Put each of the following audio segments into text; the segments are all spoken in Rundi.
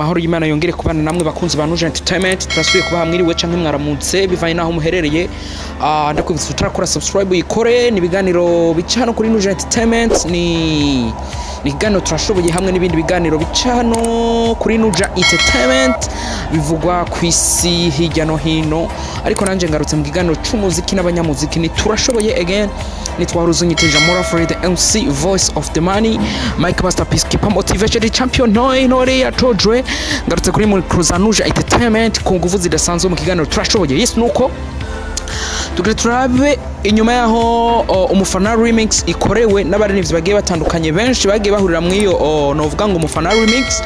amahoro y'Imana yongere kubana namwe bakunzi ba Nuje Entertainment. Turasubiye kuba hamwiriwe canke mwaramutse bivanye naho muherereye. Ndakwibutsa utarakora subscribe uyikore. Ni biganiro bica hano kuri Nuje Entertainment, ni biganiro turashoboye hamwe n'ibindi biganiro bica hano kuri Nuje Entertainment bivugwa ku isi hirya no hino. Ariko nanje ngarutse mu kiganiro c'umuziki n'abanyamuziki, ni turashoboye again. Nitwaruzunyiteje Mora Fred MC Voice of the Money, Mike Masterpiece Keeper Motivation Champion Nore yatojwe. Ngarutse kuri muri Nuje Entertainment ku nguvu zidasanzwe mu kiganiro turashoboye. Yes nuko turabe inyuma yaho umufana remix ikorewe n'abaririmbyi bagiye batandukanye benshi bagiye bahurira mu iyo novuga ngo umufana remix.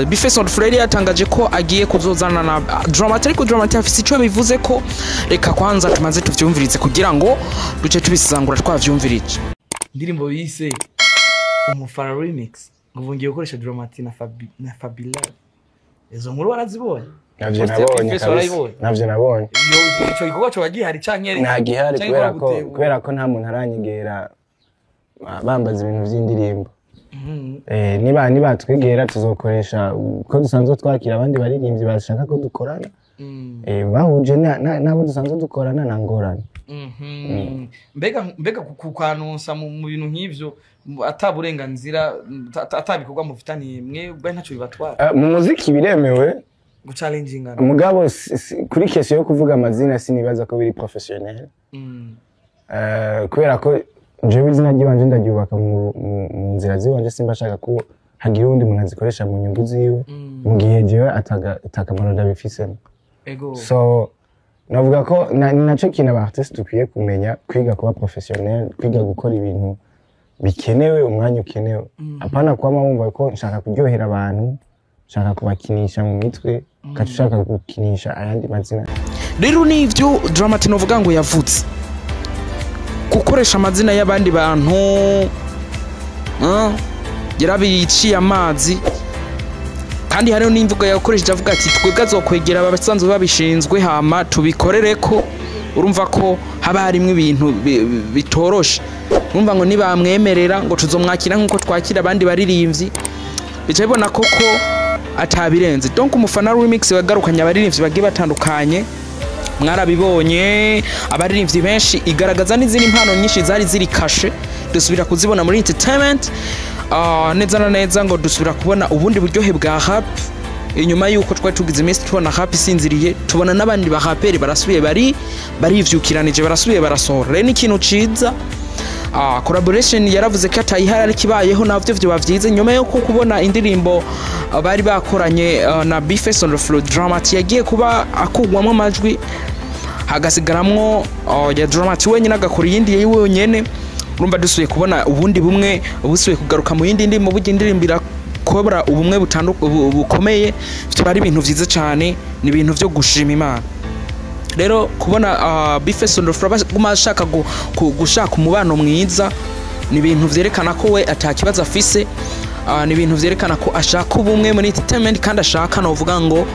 Bifeson Freddy yatangaje ko agiye kuzozana na Dramatic afise ico bivuze ko reka kwanza tumaze tuvyumvirize kugira ngo duce tubisangura twavyumvirije. Ndirimbo bise umufana remix nguvungiye gukoresha Dramatic na Fabila. Ezo nkuru warazibonye? Navyo nabonye. Ico gikorwa cyo bagihari cankere. Nta gihari kubera ko nta muntu aranyegera bambaza ibintu vy'indirimbo. Niba twegera tuzokoresha ko dusanzwe twakira abandi baririmbyi bashaka ko dukorana. Bahuje nabo dusanzwe dukorana na ngorane. Mbega kukwanonsa mu bintu nk'ivyo ataburenganzira atabikorwa mu fitani mwe ntaco bibatwara. Mu muziki biremewe guchallenginga. Mugabo kuri question yo kuvuga amazina sinibaza ko biri professionnel. Kubera ko jewe izina ry'ibanje ndaryubaka mu nzira ziwanje, simba shaka ko hagira undi muntu azikoresha mu nyungu ziwe mu gihe jewe atakamaro ndabifisemo. So navuga ko naco kintu aba artiste dukwiye kumenya, kwiga kuba professionnel, kwiga gukora ibintu bikenewe umwanya ukenewe. Apana kwa wumva ko nshaka kuryohera abantu, nshaka kubakinisha mu mitwe, katushaka gukinisha ayandi mazina. Rero nivyo Dramatic novuga ngo yavutse gukoresha amazina y'abandi bantu yarabiciye amazi, kandi hariho n'imvugo yakoresheje avuga ati twebwe azokwegera abasanzwe babishinzwe hama tubikorereko. Urumva ko haba harimwe ibintu bitoroshe. Urumva ngo nibamwemerera ngo tuzomwakira nkuko twakira abandi baririmbyi, bica bibona koko atabirenze. Donc umufana remix wagarukanye abaririmbyi bagiye batandukanye, mwarabibonye abaririmbyi benshi, igaragaza n'izindi impano nyinshi zari ziri kashe dusubira kuzibona muri entertainment. Neza na neza ngo dusubira kubona ubundi buryohe bwa rap inyuma yuko twari tugize iminsi tubona rap isinziriye, tubona n'abandi ba raperi barasubiye barivyukiranije barasubiye barasohora. Rero ikintu ciza. Collaboration yaravuze ko atayihara ari kibayeho navyo vyo bavyize nyuma yo kubona indirimbo bari bakoranye na Bifeson Flow. Dramatic yagiye kuba akugwamo amajwi hagasigaramwo ya Dramatic wenyine agakora yindi yiwe nyene. Urumva dusuye kubona ubundi bumwe busuye kugaruka mu yindi ndimo burya indirimbo kobra ubumwe bukomeye. Byo bari ibintu vyiza cyane, ni ibintu vyo gushima Imana. Rero kubona Bifeson Flow ashaka gushaka umubano mwiza, ni ibintu vyerekana ko we atakibaza afise. Ni ibintu vyerekana ko ashaka ubumwe muri entertainment kandi ashaka novuga ngo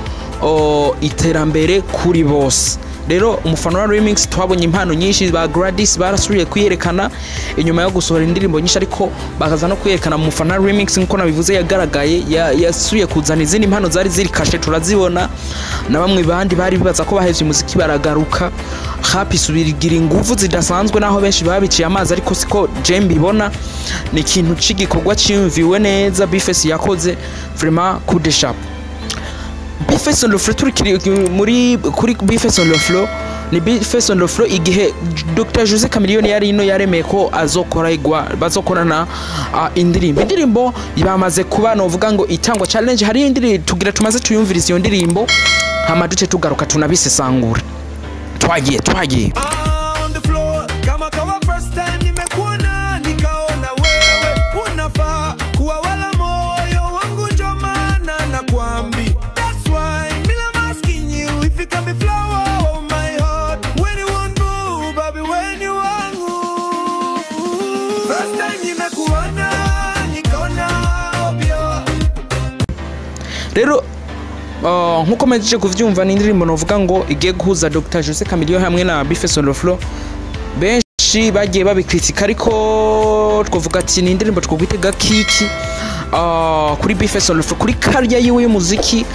iterambere kuri bose. Rero umufana wa remix twabonye impano nyinshi, ba Gradis barasubiye kwiyerekana inyuma yo gusohora indirimbo nyinshi, ariko bakaza no kwiyerekana mu mufana remix nkuko nabivuze yagaragaye yasubiye kuzana izindi impano zari ziri kashe turazibona, na bamwe bandi bari bibaza ko bahevye umuziki baragaruka. Happy subirigira ingufu zidasanzwe naho benshi babiciye amazi, ariko siko Jembi ibona. Ni ikintu c'igikorwa cyumviwe neza Bifeson yakoze vraiment coup de chapeau. Bifeson Flow muri kuri Bifeson Flow, ni Bifeson Flow igihe Dr. Jose Chameleone yari ino yaremeye ko bazokorana indirimbo yamaze kuba novuga ngo itangwa challenge. Hari indirimbo tugira tumaze tuyumviriza iyo ndirimbo hama duce tugaruka tunabisesangura. Twagiye rero nkuko mejeje kuvyumva ni indirimbo novuga ngo igiye guhuza Dr. Jose Chameleone hamwe na Bifeson Flow. Benshi bagiye babikritika, ariko twavuga ati ni indirimbo twogwitega kiki kuri Bifeso kuri karya yiwe y'umuziki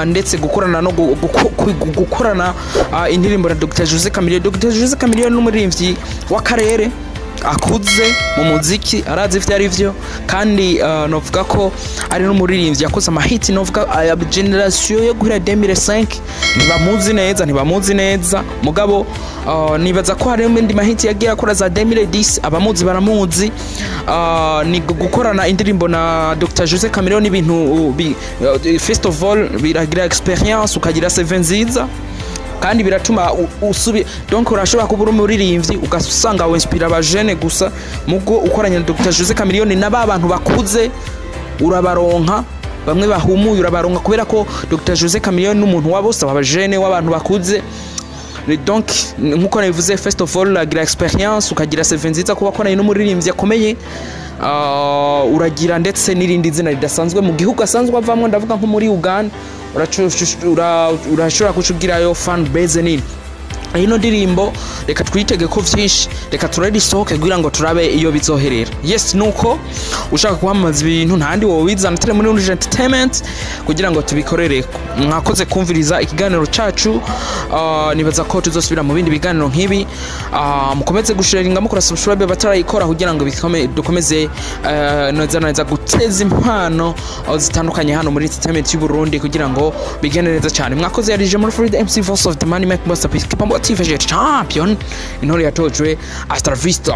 ndetse gukorana no gukorana indirimbo na Dr Jose Chameleone. Dr Jose Chameleone n'umuririmbyi w'akarere akuze mu muziki arazi ivyo ari vyo kandi novuga ko ari n'umuririmbyi yakoze amahiti novuga ya generation yo guhera 2005 ntibamuzi neza mugabo nibaza ko hari indi mahiti yagiye akora za 2010 abamuzi baramuzi. Ni gukorana indirimbo na Dr Jose Chameleone ibintu first of all biragira experience ukagira CV nziza kandi biratuma usubi donc urashobora kubura umuririmbyi ugasanga we inspire abajene gusa mugo ukoranya na Dr Jose Chameleone naba abantu bakuze urabaronka bamwe bahumuye urabaronka kubera ko Dr Jose Chameleone n'umuntu wabose abajene w'abantu bakuze. Donc nkuko nabivuze first of all agira experience ukagira CV nziza kuba koranye n'umuririmbyi akomeye uragira ndetse n'irindi zina ridasanzwe mu gihugu asanzwe avamwe ndavuga nko muri Uganda urashobora kucugirayo fan base nini. Ino ndirimbo reka twitege ko vyinshi reka turedi sohoke kugira ngo turabe iyo bizoherera. Yes nuko ushaka kuhamaza ibintu ntandi wowe wizana tele muri Unity Entertainment kugira ngo tubikorere. Mwakoze kumviriza ikiganiro cacu nibaza ko tuzosubira mu bindi biganiro nk'ibi. Mukomeze gusharinga mukora subscribe batarayikora kugira ngo dukomeze neza guteza impano zitandukanye hano muri Entertainment y'u Burundi kugira ngo bigende neza cyane. Mwakoze yarije muri Free the MC Voice of the Money Make Masterpiece TV Champion intore yatojwe Astra Vista.